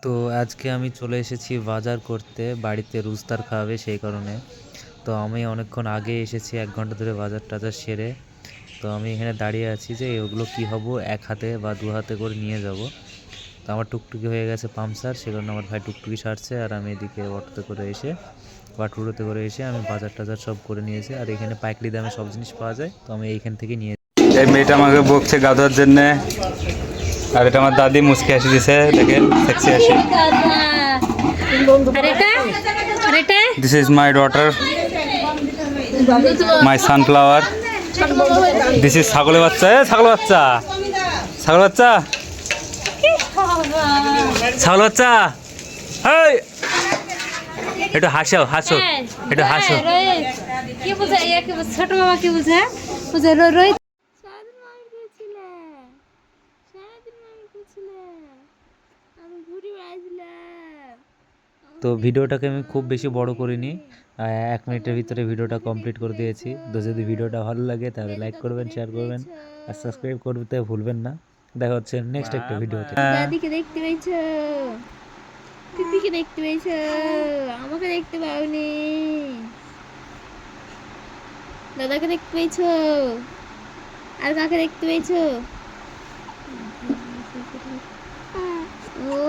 তো আজকে আমি চলে এসেছি বাজার করতে, বাড়িতে রুস্টার খাওয়াবে সেই কারণে। তো আমি অনেকক্ষণ আগে এসেছি, 1 ঘন্টা ধরে বাজার টাজার সেরে। তো আমি এখানে দাঁড়িয়ে আছি যে ওগুলো কি হব, এক হাতে বা দু হাতে করে নিয়ে যাব। তো আমার টুকটুকি হয়ে গেছে পাংচার, সে কারণে আমার ভাই টুকটুকি সারছে, আর আমি এদিকে অটোতে করে এসে বা টোটোতে করে এসে আমি বাজার টাজার সব করে নিয়েছি। আর এখানে পাইকারি দামে সব জিনিস পাওয়া যায়, তো আমি এইখান থেকে নিয়ে। এই মেয়েটা আমাকে বকছে গাধোয়ার জন্যে, আর এটা আমার দাদি মুসকে হাসি দিছে, দেখেন সেক্সি হাসি। This is my daughter, my sunflower. This is ছাগলের বাচ্চা। ছাগল বাচ্চা, ছাগল বাচ্চা, ছাগল বাচ্চা। এই একটু হাসো, হাসো, একটু হাসো। কি বুঝা, ছোট মামা কি বুঝা বুঝা রোহিত তো ভিডিওটাকে আমি খুব বেশি বড় করিনি, 1 মিনিটের ভিতরে ভিডিওটা কমপ্লিট করে দিয়েছি। তো যদি ভিডিওটা ভালো লাগে তাহলে লাইক করবেন, শেয়ার করবেন আর সাবস্ক্রাইব করতে ভুলবেন না। দেখা হচ্ছে নেক্সট একটা ভিডিওতে। দাদিকে দেখতে পেয়েছো, পিপিকে দেখতে পেয়েছো, আমাকে দেখতে পাওনি, দাদাকে দেখতে পেয়েছো, আর কাকে দেখতে পেয়েছো? ও